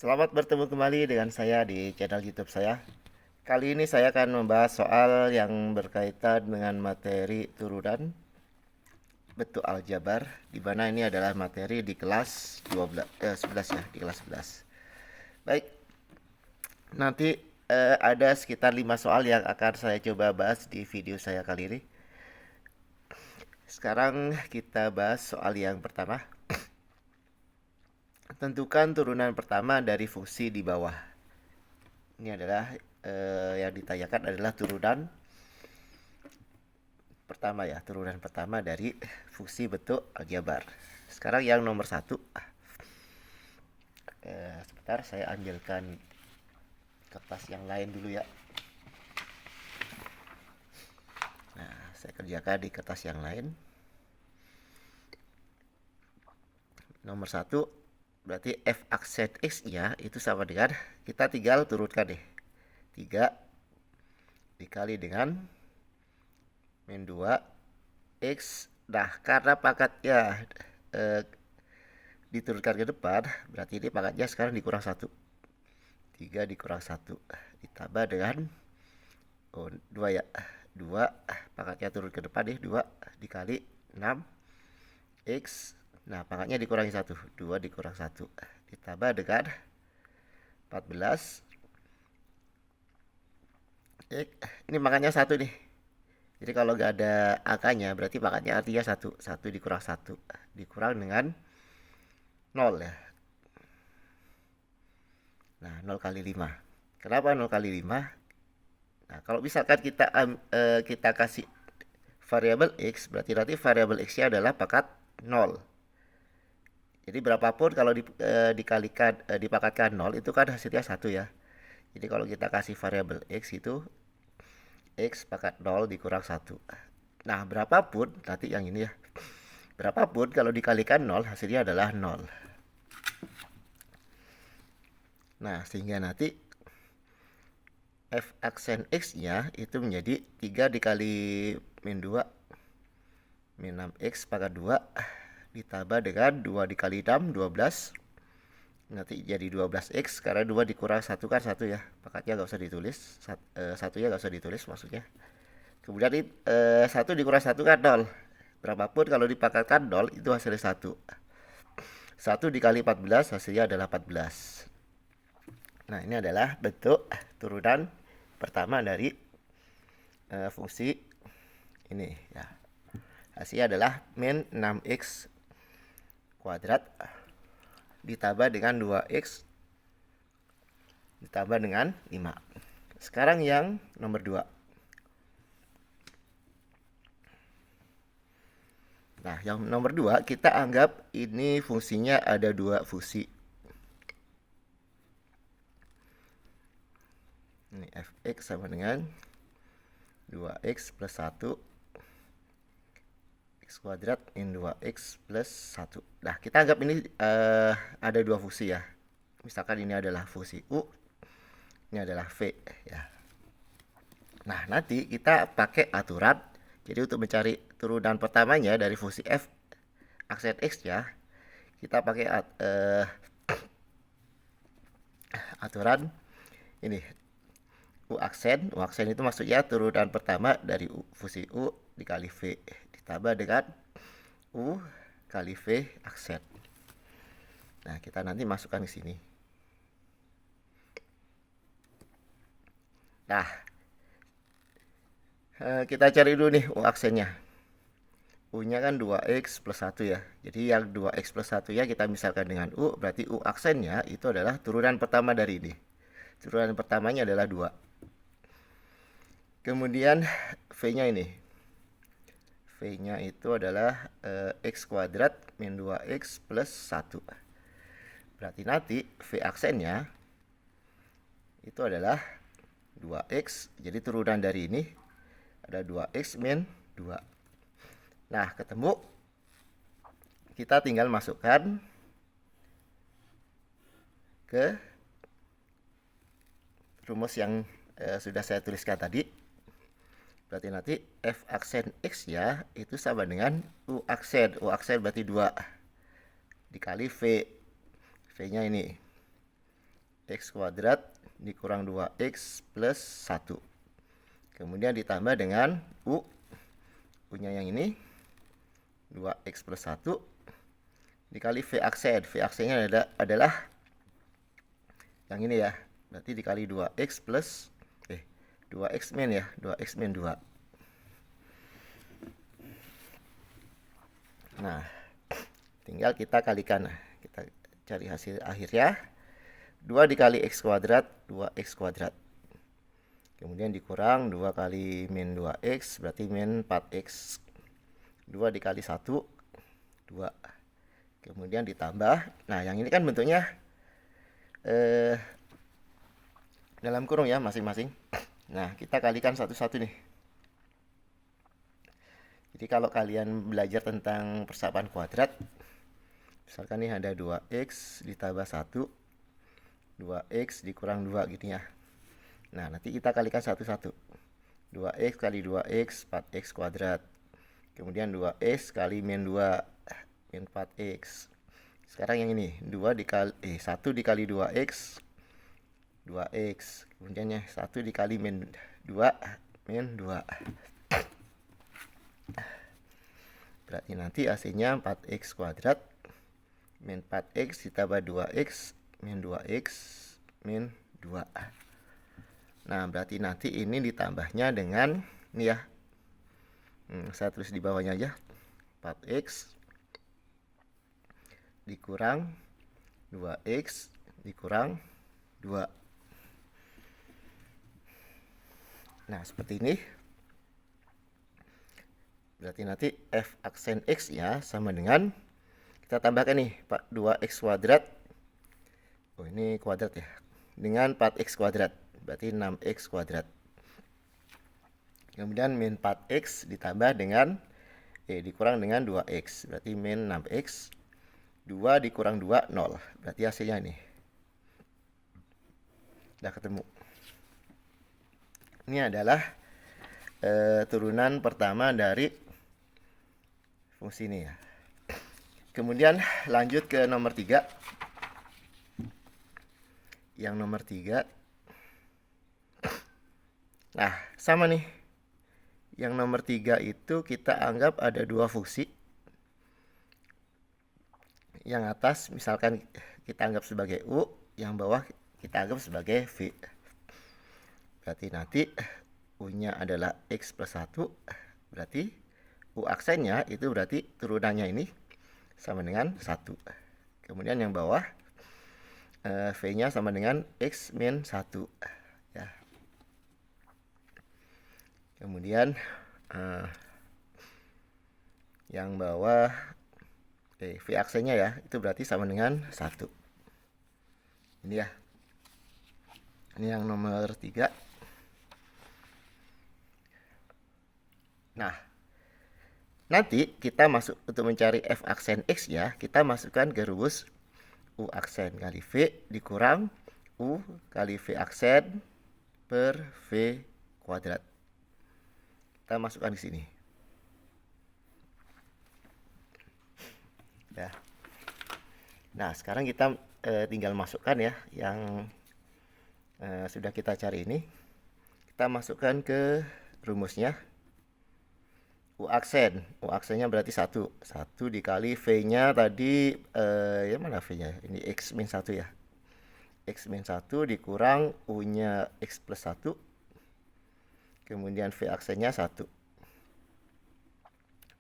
Selamat bertemu kembali dengan saya di channel YouTube saya. Kali ini saya akan membahas soal yang berkaitan dengan materi turunan bentuk aljabar, di mana ini adalah materi di kelas 11 ya, di kelas 11. Baik, nanti ada sekitar 5 soal yang akan saya coba bahas di video saya kali ini. Sekarang kita bahas soal yang pertama. Tentukan turunan pertama dari fungsi di bawah. Ini adalah yang ditanyakan adalah turunan pertama ya, turunan pertama dari fungsi bentuk aljabar. Sekarang yang nomor satu, sebentar saya ambilkan kertas yang lain dulu ya. Nah, saya kerjakan di kertas yang lain. Nomor satu, berarti f aksen x nya itu sama dengan, kita tinggal turunkan deh, 3 dikali dengan min 2 x. Nah, karena pangkatnya diturunkan ke depan, berarti ini pangkatnya sekarang dikurang 1. 3 dikurang 1 ditambah dengan 2 ya. 2 pangkatnya turun ke depan nih, 2 dikali 6 x. Nah, pangkatnya dikurangi 1. 2 dikurang 1 ditambah dengan 14 x. Ini pangkatnya 1 nih. Jadi kalau nggak ada angkanya berarti pangkatnya artinya 1. 1 dikurang 1 dikurang dengan 0 ya. Nah, 0 kali 5. Kenapa 0 kali 5? Nah, kalau misalkan kita kasih variabel x, berarti nanti variabel x-nya adalah pangkat 0. Jadi berapapun kalau dipangkatkan 0 itu kan hasilnya 1 ya. Jadi kalau kita kasih variabel x itu x pangkat 0 dikurang 1. Nah, berapapun nanti yang ini ya. Berapapun kalau dikalikan 0 hasilnya adalah 0. Nah, sehingga nanti f aksen x-nya itu menjadi 3 dikali min 2 min 6x pangkat 2 ditambah dengan 2 dikali 6, 12. Nanti jadi 12x karena 2 dikurang 1 kan 1 ya. Pangkatnya nggak usah ditulis. Satunya nggak usah ditulis maksudnya. Kemudian 1 dikurang 1 kan 0. Berapapun kalau dipangkatkan 0 itu hasilnya 1. 1 dikali 14 hasilnya adalah 14. Nah, ini adalah bentuk turunan pertama dari fungsi ini ya. Hasilnya adalah min 6x kuadrat ditambah dengan 2x ditambah dengan 5. Sekarang yang nomor 2. Nah, yang nomor 2 kita anggap ini fungsinya ada 2 fungsi. Ini fx sama dengan 2x plus 1 x kuadrat min 2x plus 1. Nah, kita anggap ini ada 2 fungsi ya. Misalkan ini adalah fungsi u, ini adalah v ya. Nah, nanti kita pakai aturan. Jadi untuk mencari turunan pertamanya dari fungsi f aksen x ya, kita pakai aturan ini. U aksen itu maksudnya turunan pertama dari fungsi u dikali v ditambah dengan u kali v aksen. Nah, kita nanti masukkan ke sini. Nah, kita cari dulu nih u aksennya. U-nya kan 2x plus 1 ya. Jadi yang 2x plus 1 ya kita misalkan dengan u, berarti u aksennya itu adalah turunan pertama dari ini. Turunan pertamanya adalah 2. Kemudian v-nya ini. V-nya itu adalah x kuadrat min 2x plus 1. Berarti nanti v aksennya itu adalah 2x. Jadi turunan dari ini ada 2x min 2. Nah, ketemu. Kita tinggal masukkan ke rumus yang sudah saya tuliskan tadi. Berarti nanti f aksen x ya itu sama dengan u aksen. U aksen berarti 2 dikali v. V-nya ini X kuadrat dikurang 2X plus 1. Kemudian ditambah dengan U. U-nya yang ini 2X plus 1 dikali V aksen. V aksennya adalah yang ini ya. Berarti dikali 2X plus 2X min ya. 2X min 2. Nah, tinggal kita kalikan. Kita cari hasil akhirnya. 2 dikali X kuadrat, 2X kuadrat. Kemudian dikurang 2 kali min 2X, berarti min 4X. 2 dikali 1, 2. Kemudian ditambah. Nah, yang ini kan bentuknya dalam kurung ya masing-masing. Nah, kita kalikan satu-satu nih. Jadi kalau kalian belajar tentang persamaan kuadrat, misalkan nih ada 2X ditambah 1, 2X dikurang 2 gitu ya. Nah, nanti kita kalikan satu-satu. 2X kali 2X, 4X kuadrat. Kemudian 2X kali min 2, min 4X. Sekarang yang ini, 1 dikali 2X, 2X. Kemudian ya 1 dikali min 2, min 2. Berarti nanti hasilnya 4X kuadrat min 4X ditambah 2X min 2X min 2. Nah, berarti nanti ini ditambahnya dengan ini ya. Saya tulis di bawahnya aja. 4X dikurang 2X dikurang 2. Nah, seperti ini. Berarti nanti F aksen X ya sama dengan, kita tambahkan nih 2X kuadrat. Oh, ini kuadrat ya. Dengan 4X kuadrat. Berarti 6X kuadrat. Kemudian min 4X ditambah dengan dikurang dengan 2X. Berarti min 6X. 2 dikurang 2, 0. Berarti hasilnya nih. Udah ketemu. Ini adalah turunan pertama dari fungsi ini ya. Kemudian lanjut ke nomor 3. Yang nomor 3. Nah, sama nih. Yang nomor 3 itu kita anggap ada dua fungsi. Yang atas misalkan kita anggap sebagai U, yang bawah kita anggap sebagai V. Berarti nanti U-nya adalah X plus 1. Berarti U aksennya itu berarti turunannya ini sama dengan 1. Kemudian yang bawah V-nya sama dengan X min 1 ya. Kemudian yang bawah V aksennya ya itu berarti sama dengan 1. Ini ya. Ini yang nomor 3. Nah, nanti kita masuk untuk mencari F aksen X ya, kita masukkan ke rumus U aksen kali V dikurang U kali V aksen per V kuadrat. Kita masukkan di sini. Ya. Nah, sekarang kita tinggal masukkan ya yang sudah kita cari ini. Kita masukkan ke rumusnya. U aksennya berarti 1 dikali V-nya tadi ya mana V-nya? Ini X min 1 ya. X min 1 dikurang U-nya X plus 1. Kemudian V aksennya 1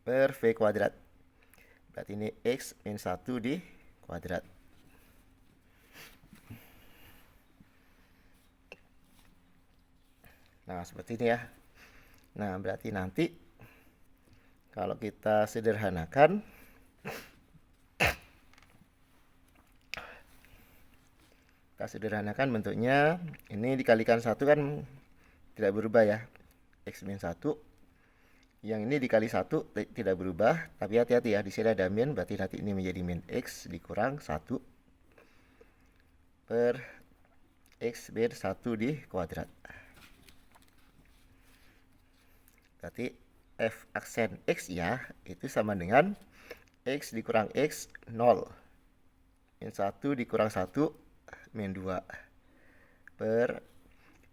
per V kuadrat. Berarti ini X min 1 di kuadrat. Nah, seperti ini ya. Nah, berarti nanti kalau kita sederhanakan, bentuknya ini dikalikan 1 kan tidak berubah ya. X min 1. Yang ini dikali 1 tidak berubah, tapi hati-hati ya, di sini ada min, berarti nanti ini menjadi min X dikurang 1 per X min 1 di kuadrat. Berarti F aksen X ya itu sama dengan X dikurang X 0. Min 1 dikurang 1 min 2. per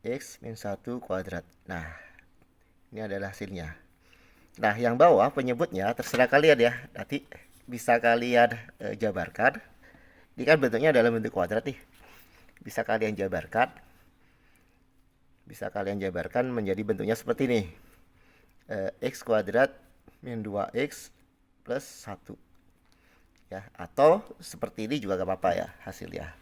X min 1 kuadrat. Nah, ini adalah hasilnya. Nah, yang bawah penyebutnya terserah kalian ya. Nanti bisa kalian jabarkan. Ini kan bentuknya dalam bentuk kuadrat nih. Bisa kalian jabarkan. Menjadi bentuknya seperti ini. X kuadrat min 2X plus 1. Ya, atau seperti ini juga gak apa-apa ya hasilnya.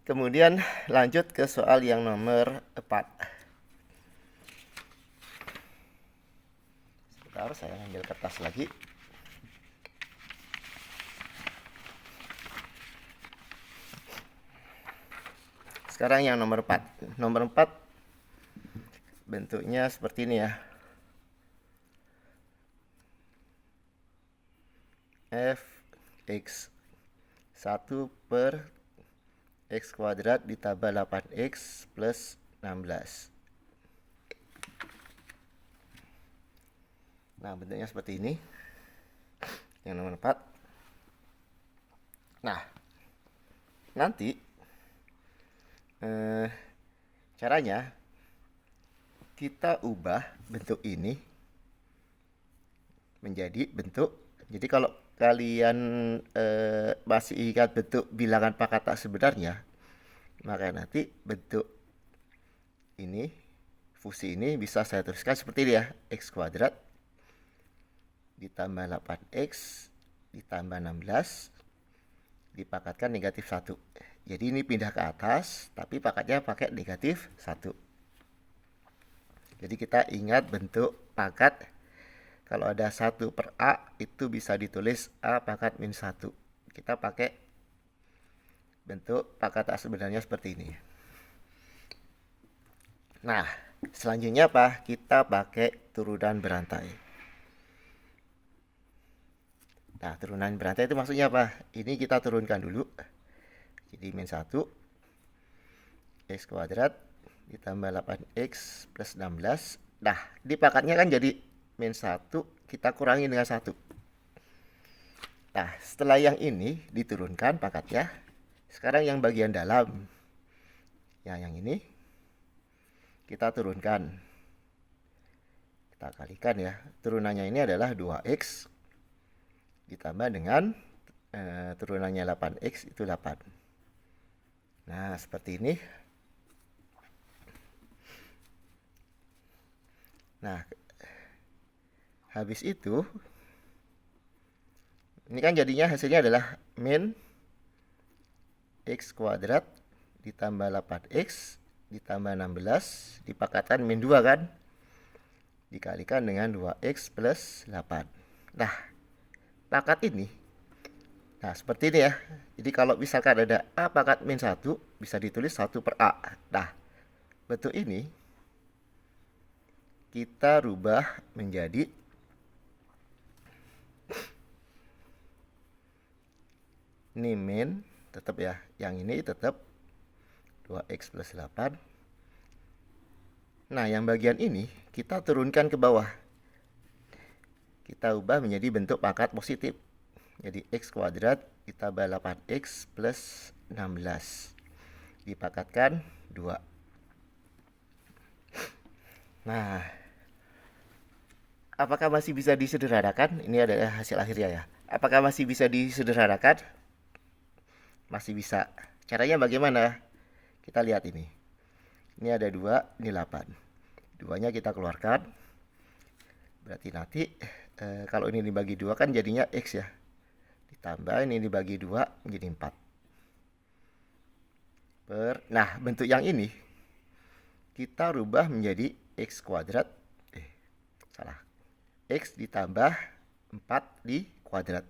Kemudian lanjut ke soal yang nomor 4. Sebentar, saya ambil kertas lagi. Sekarang yang nomor 4. Nomor 4 bentuknya seperti ini ya. Fx 1 per X kuadrat ditambah 8X plus 16. Nah, bentuknya seperti ini. Yang nomor 4. Nah, nanti caranya kita ubah bentuk ini menjadi bentuk. Jadi kalau kalian masih ingat bentuk bilangan pangkat tak sebenarnya, maka nanti bentuk ini, fungsi ini bisa saya tuliskan seperti ini ya. X kuadrat ditambah 8X ditambah 16 dipangkatkan negatif 1. Jadi ini pindah ke atas, tapi pangkatnya pakai negatif 1. Jadi kita ingat bentuk pangkat. Kalau ada 1 per A, itu bisa ditulis A pangkat min 1. Kita pakai bentuk pangkat tak sebenarnya seperti ini. Nah, selanjutnya apa? Kita pakai turunan berantai. Nah, turunan berantai itu maksudnya apa? Ini kita turunkan dulu. Jadi min 1 X kuadrat ditambah 8X plus 16. Nah, di pangkatnya kan jadi min 1, kita kurangi dengan 1. Nah, setelah yang ini diturunkan pangkatnya, sekarang yang bagian dalam, ya yang ini, kita turunkan. Kita kalikan ya. Turunannya ini adalah 2X ditambah dengan turunannya 8X itu 8. Nah, seperti ini. Nah, habis itu, ini kan jadinya hasilnya adalah min X kuadrat ditambah 8X ditambah 16 dipangkatkan min 2 kan, dikalikan dengan 2X plus 8. Nah, pangkat ini, nah seperti ini ya. Jadi kalau misalkan ada A pangkat min 1, bisa ditulis 1 per A. Nah, bentuk ini kita rubah menjadi ini min, tetap ya, yang ini tetap 2X plus 8. Nah, yang bagian ini kita turunkan ke bawah. Kita ubah menjadi bentuk pangkat positif. Jadi X kuadrat ditambah 8X plus 16 dipangkatkan 2. Nah, apakah masih bisa disederhanakan? Ini adalah hasil akhirnya ya. Apakah masih bisa disederhanakan? Masih bisa. Caranya bagaimana? Kita lihat ini. Ini ada 2, ini 8. 2-nya kita keluarkan. Berarti nanti kalau ini dibagi 2 kan jadinya X ya. Ditambah ini dibagi 2 menjadi 4. Nah, bentuk yang ini kita rubah menjadi X kuadrat. X ditambah 4 di kuadrat.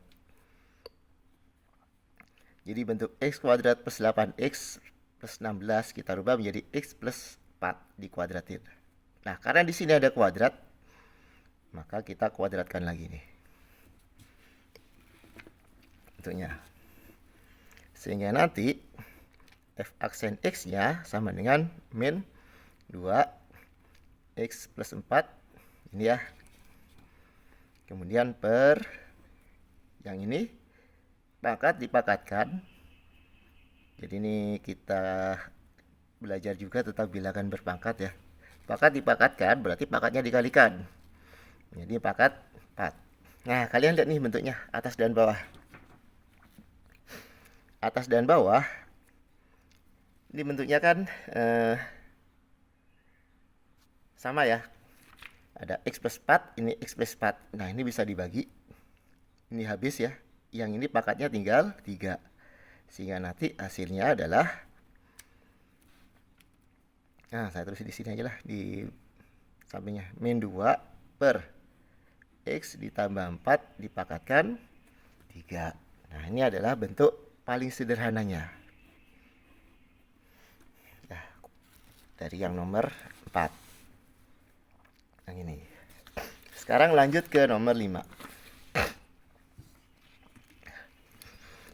Jadi bentuk X kuadrat plus 8X plus 16 kita rubah menjadi X plus 4 dikuadratin. Nah, karena di sini ada kuadrat, maka kita kuadratkan lagi nih bentuknya. Sehingga nanti F aksen X-nya sama dengan min 2X plus 4. Ini ya. Kemudian per yang ini pangkat dipangkatkan Jadi ini kita belajar juga tentang bilangan berpangkat ya. Pangkat dipangkatkan berarti pangkatnya dikalikan. Jadi pangkat 4. Nah, kalian lihat nih bentuknya atas dan bawah. Atas dan bawah ini bentuknya kan sama ya. Ada X plus 4, ini X plus 4. Nah, ini bisa dibagi. Ini habis ya. Yang ini pangkatnya tinggal 3. Sehingga nanti hasilnya adalah, nah saya tulis di sini aja lah, di sampingnya. Min 2 per X ditambah 4 dipangkatkan 3. Nah, ini adalah bentuk paling sederhananya. Nah, dari yang nomor 4. Yang ini. Sekarang lanjut ke nomor 5.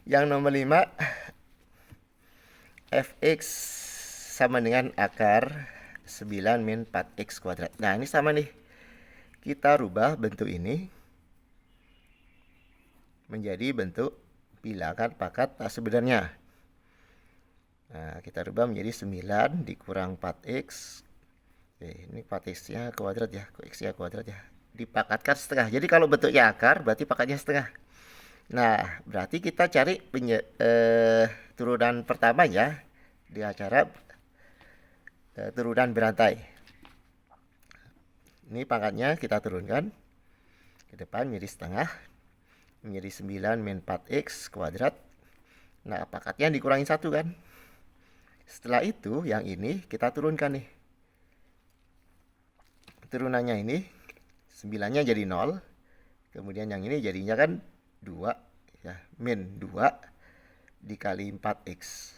Yang nomor 5, fx sama dengan akar 9 min 4x kuadrat. Nah, ini sama nih. Kita rubah bentuk ini menjadi bentuk bilangan pangkat tak sebenarnya. Nah, kita rubah menjadi 9 dikurang 4x. Oke, ini 4x-nya kuadrat ya, x-nya kuadrat ya. Dipangkatkan setengah. Jadi kalau bentuknya akar, berarti pangkatnya setengah. Nah, berarti kita cari turunan pertamanya di cara turunan berantai. Ini pangkatnya kita turunkan ke depan menjadi setengah, menjadi 9 min 4x kuadrat. Nah, pangkatnya dikurangi 1 kan. Setelah itu yang ini kita turunkan nih. Turunannya ini 9-nya jadi 0. Kemudian yang ini jadinya kan 2 ya, min 2 dikali 4x.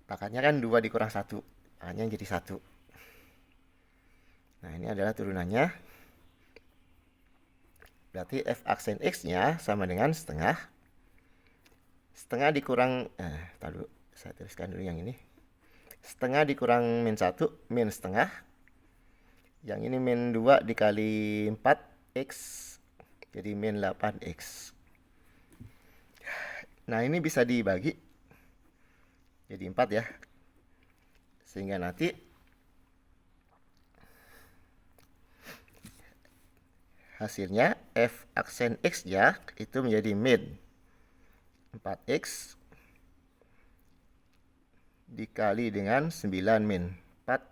Pangkatnya kan 2 dikurang 1, pangkatnya jadi 1. Nah, ini adalah turunannya. Berarti f aksen x-nya sama dengan setengah. Setengah dikurang, tahu dulu, saya tuliskan dulu yang ini. Setengah dikurang min 1, min setengah. Yang ini min 2 dikali 4x, jadi min 8x. Nah, ini bisa dibagi jadi 4 ya. Sehingga nanti hasilnya f aksen x ya itu menjadi min 4x dikali dengan 9 min 4